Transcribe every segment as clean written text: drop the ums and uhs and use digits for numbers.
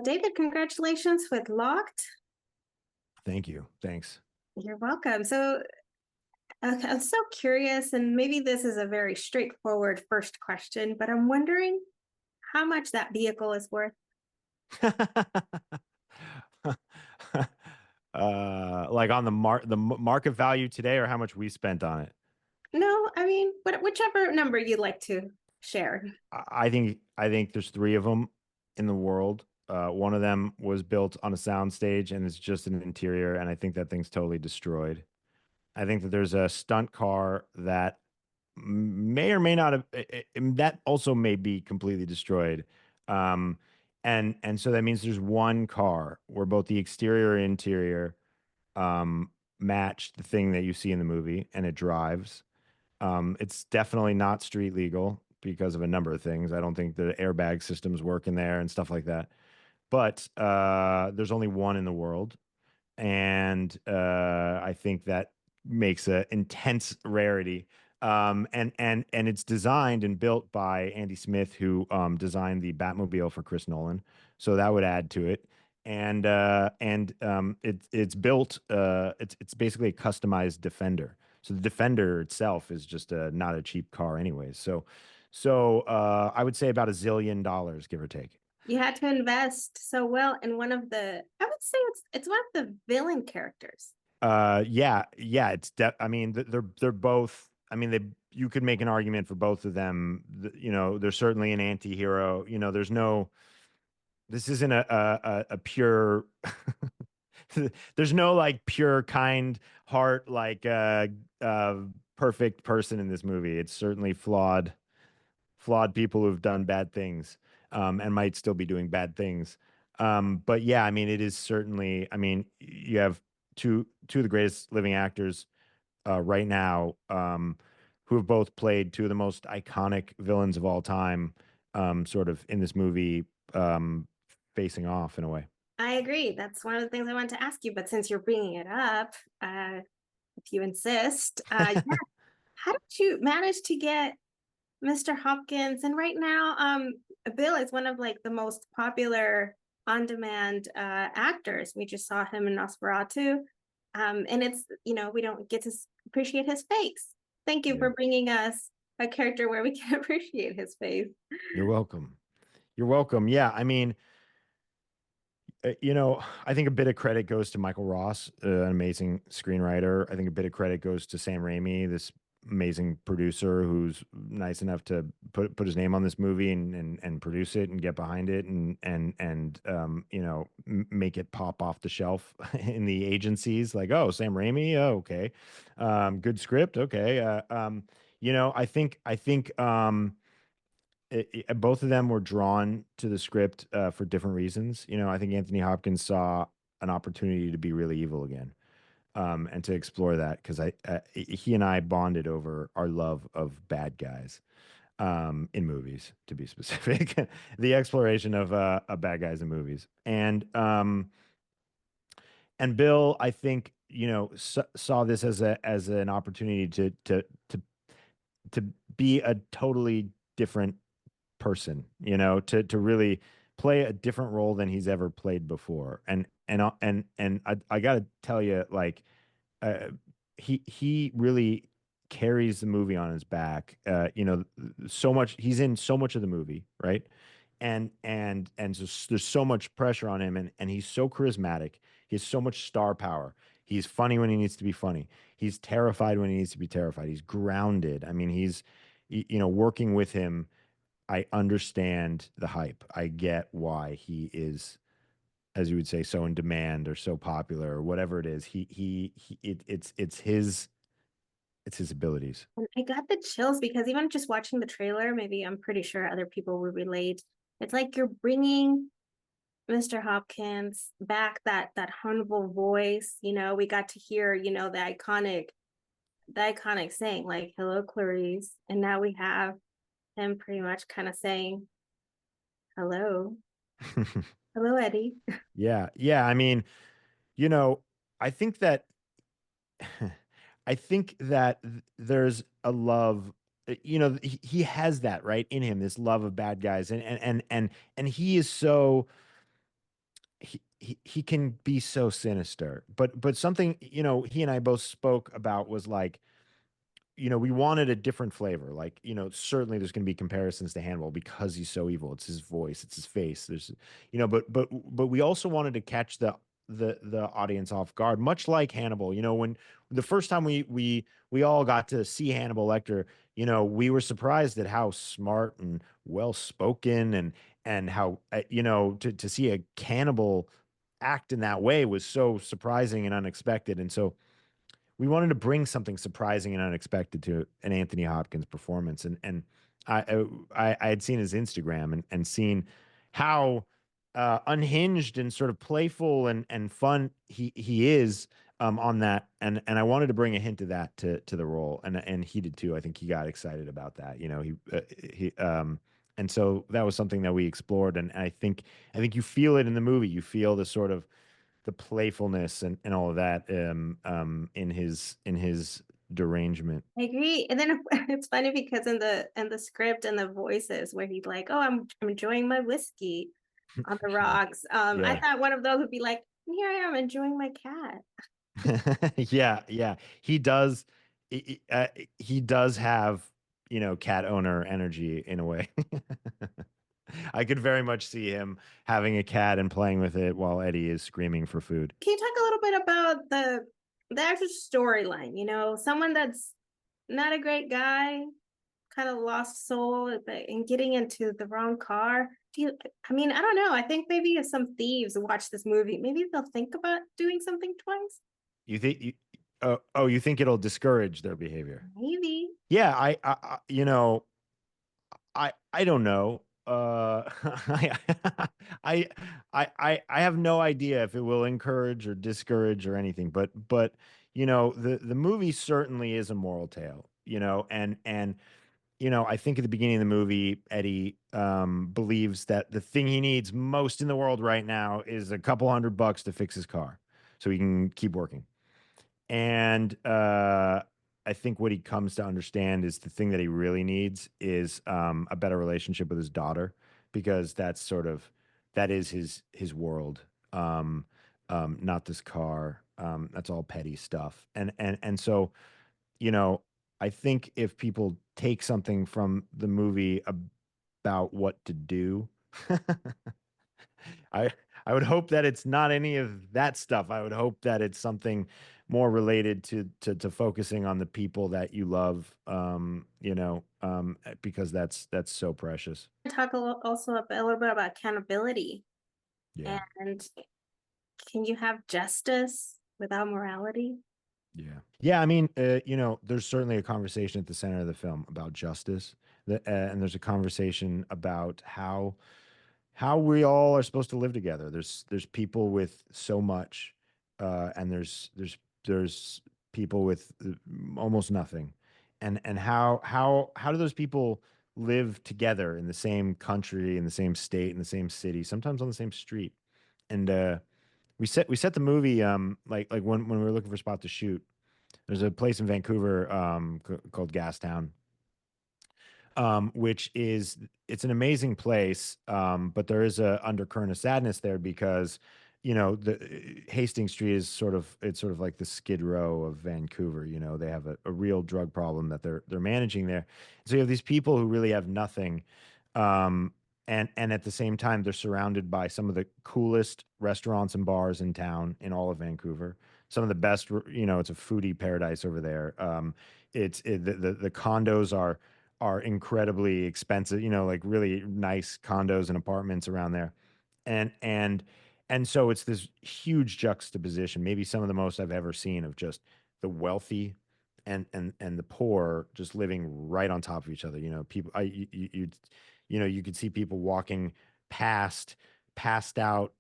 David, congratulations with Locked. Thank you. Thanks. You're welcome. I'm so curious, and maybe this is a very straightforward first question, but I'm wondering how much that vehicle is worth. Like on the market value today, or how much we spent on it. No, I mean, whichever number you'd like to share. I think there's three of them in the world. One of them was built on a soundstage and it's just an interior, and I think that thing's totally destroyed. I think that there's a stunt car that may or may not have that also may be completely destroyed. Um, and so that means there's one car where both the exterior and interior match the thing that you see in the movie, and it drives. It's definitely not street legal because of a number of things. I don't think the airbag systems work in there and stuff like that. But there's only one in the world, and I think that makes an intense rarity. And it's designed and built by Andy Smith, who designed the Batmobile for Chris Nolan, so that would add to it. It's built. It's basically a customized Defender. So the Defender itself is just not a cheap car, anyways. So I would say about $1 zillion, give or take. You had to invest so well in one of I would say it's one of the villain characters. Yeah. I mean, they're both. I mean, you could make an argument for both of them. There's certainly an anti-hero. There's no. This isn't a pure. There's no like pure kind heart like perfect person in this movie. It's certainly flawed people who've done bad things, and might still be doing bad things. But yeah, I mean, it is certainly. I mean, you have two of the greatest living actors right now, who have both played two of the most iconic villains of all time, sort of in this movie, facing off in a way. I agree. That's one of the things I wanted to ask you, but since you're bringing it up, if you insist, yeah, how did you manage to get Mr. Hopkins? And right now, Bill is one of like the most popular on-demand actors. We just saw him in Nosferatu, and we don't get to appreciate his face. Thank you Yeah. for bringing us a character where we can appreciate his face. You're welcome. You're welcome. Yeah, I mean, I think a bit of credit goes to Michael Ross, an amazing screenwriter. I think a bit of credit goes to Sam Raimi, this amazing producer who's nice enough to put his name on this movie and produce it and get behind it and make it pop off the shelf in the agencies. Like, oh, Sam Raimi, oh, okay, good script, okay. I think both of them were drawn to the script for different reasons. I think Anthony Hopkins saw an opportunity to be really evil again, and to explore that because he and I bonded over our love of bad guys, in movies, to be specific, the exploration of bad guys in movies, and Bill, I think, saw this as an opportunity to be a totally different person, to really play a different role than he's ever played before. And I got to tell you, like, uh, he really carries the movie on his back. So much he's in so much of the movie, right? And so there's so much pressure on him, and he's so charismatic. He has so much star power. He's funny when he needs to be funny. He's terrified when he needs to be terrified. He's grounded. I mean, working with him, I understand the hype. I get why he is, as you would say, so in demand or so popular or whatever it is. It's his abilities. And I got the chills because even just watching the trailer, maybe I'm pretty sure other people will relate. It's like you're bringing Mr. Hopkins back, that humble voice. We got to hear, the iconic saying like "Hello, Clarice," and now we have him pretty much kind of saying hello, hello, Eddie. Yeah, yeah. I mean, you know, I think that I think that there's a love. He has that right in him, this love of bad guys, and he is so he can be so sinister. But something, he and I both spoke about was like, we wanted a different flavor. Like, certainly there's going to be comparisons to Hannibal because he's so evil. It's his voice, it's his face. But we also wanted to catch the audience off guard, much like Hannibal. When the first time we all got to see Hannibal Lecter, we were surprised at how smart and well spoken and how to see a cannibal act in that way was so surprising and unexpected. And so we wanted to bring something surprising and unexpected to an Anthony Hopkins performance. And I had seen his Instagram and seen how unhinged and sort of playful and fun he is on that. And I wanted to bring a hint of that to the role. And he did too. I think he got excited about that. And so that was something that we explored. And I think you feel it in the movie. You feel the sort of the playfulness and all of that in his derangement. I agree. And then it's funny because in the script and the voices where he's like, "Oh, I'm enjoying my whiskey on the rocks." I Yeah. thought one of those would be like, "Here I am enjoying my cat." Yeah, yeah. He does he does have, cat owner energy in a way. I could very much see him having a cat and playing with it while Eddie is screaming for food. Can you talk a little bit about the actual storyline? Someone that's not a great guy, kind of lost soul, and getting into the wrong car. I mean, I don't know. I think maybe if some thieves watch this movie, maybe they'll think about doing something twice. You think you you think it'll discourage their behavior? Maybe. Yeah, I don't know. I, I I have no idea if it will encourage or discourage or anything, but the movie certainly is a moral tale, and I think at the beginning of the movie, Eddie believes that the thing he needs most in the world right now is a couple $100 to fix his car so he can keep working. And I think what he comes to understand is the thing that he really needs is a better relationship with his daughter, because that is his world. Not this car. That's all petty stuff. And so, you know, I think if people take something from the movie about what to do, I I would hope that it's not any of that stuff. I would hope that it's something more related to focusing on the people that you love, because that's so precious. Talk also a little bit about accountability. Yeah. And can you have justice without morality? Yeah. Yeah, I mean, there's certainly a conversation at the center of the film about justice, and there's a conversation about how we all are supposed to live together. There's people with so much, and there's people with almost nothing, and how do those people live together in the same country, in the same state, in the same city, sometimes on the same street? And we set the movie like when we were looking for a spot to shoot. There's a place in Vancouver called Gastown, which is it's an amazing place, but there is a undercurrent of sadness there because the Hastings Street is sort of like the Skid Row of Vancouver. They have a real drug problem that they're managing there. So you have these people who really have nothing, and at the same time they're surrounded by some of the coolest restaurants and bars in town in all of Vancouver. Some of the best, it's a foodie paradise over there. The condos are incredibly expensive, like really nice condos and apartments around there. And and so it's this huge juxtaposition, maybe some of the most I've ever seen of just the wealthy and the poor just living right on top of each other. People you could see people walking past passed out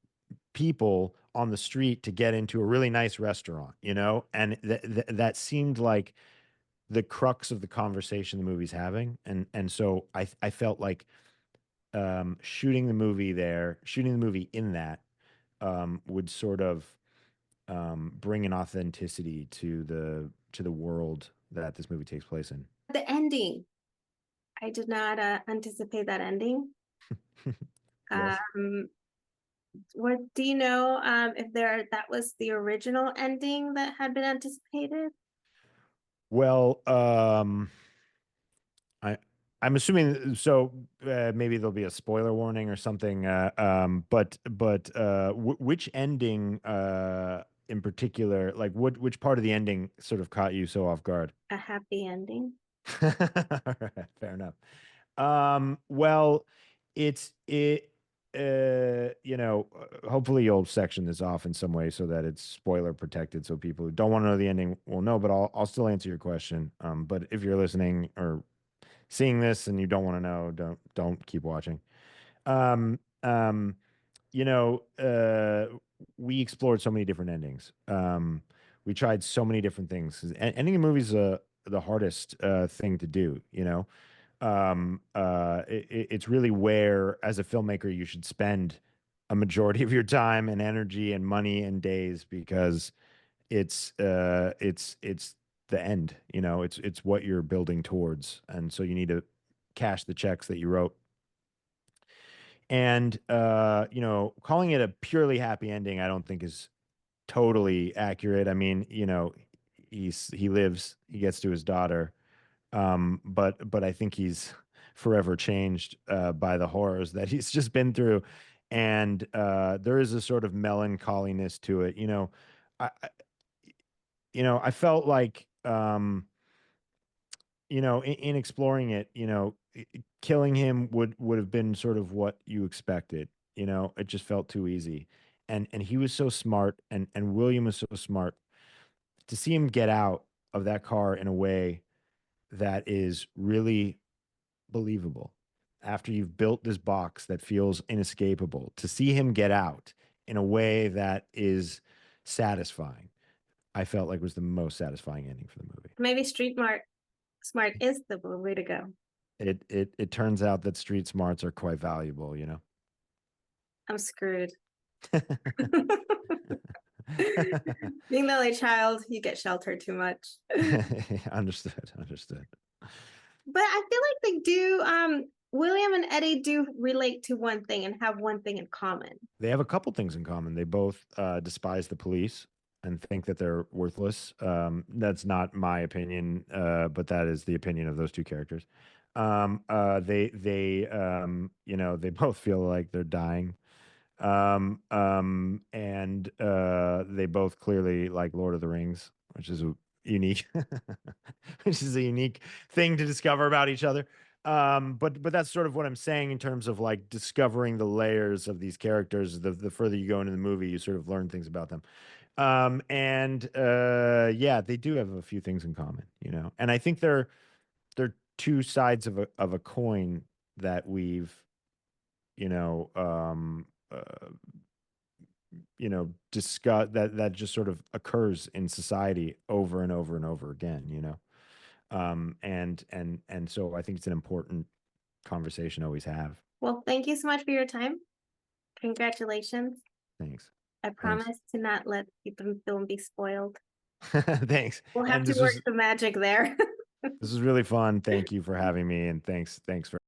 people on the street to get into a really nice restaurant, and that seemed like the crux of the conversation the movie's having. And so I felt like shooting the movie in that would sort of bring an authenticity to the world that this movie takes place in. The ending. I did not anticipate that ending. Yes. Um, What do you know if that was the original ending that had been anticipated? Well, I I'm assuming so. Maybe there'll be a spoiler warning or something. But which ending in particular, like which part of the ending sort of caught you so off guard? A happy ending? All right, fair enough. Well, it hopefully you'll section this off in some way so that it's spoiler protected, so people who don't want to know the ending will know. But I'll still answer your question. But if you're listening or seeing this and you don't want to know, don't keep watching. Um, um, you know, we explored so many different endings. We tried so many different things. 'Cause ending a movie is the hardest thing to do, you know. It's really where, as a filmmaker, you should spend a majority of your time and energy and money and days because it's the end, you know, it's what you're building towards. And so you need to cash the checks that you wrote. And calling it a purely happy ending, I don't think is totally accurate. I mean, he lives, he gets to his daughter, but I think he's forever changed by the horrors that he's just been through, and there is a sort of melancholiness to it. I felt like in exploring it, killing him would have been sort of what you expected. It just felt too easy, and he was so smart, and William was so smart to see him get out of that car in a way that is really believable after you've built this box that feels inescapable. To see him get out in a way that is satisfying, I felt like was the most satisfying ending for the movie. Maybe Smart is the way to go. It turns out that street smarts are quite valuable, you know. I'm screwed. Being the only child, you get sheltered too much. Understood, understood. But I feel like they do, William and Eddie do relate to one thing and have one thing in common. They have a couple things in common. They both despise the police and think that they're worthless. That's not my opinion, but that is the opinion of those two characters. They both feel like they're dying. And they both clearly like Lord of the Rings, which is a unique, which is a unique thing to discover about each other. But that's sort of what I'm saying in terms of like discovering the layers of these characters. The further you go into the movie, you sort of learn things about them. And yeah, they do have a few things in common, you know. And I think they're two sides of a coin that we've, you know, discuss that just sort of occurs in society over and over and over again, you know. And so I think it's an important conversation to always have. Well, thank you so much for your time. Congratulations. Thanks. I Thanks. promise to not let the film be spoiled. Thanks. We'll have And to work the magic there. this was really fun. Thank you for having me, and thanks for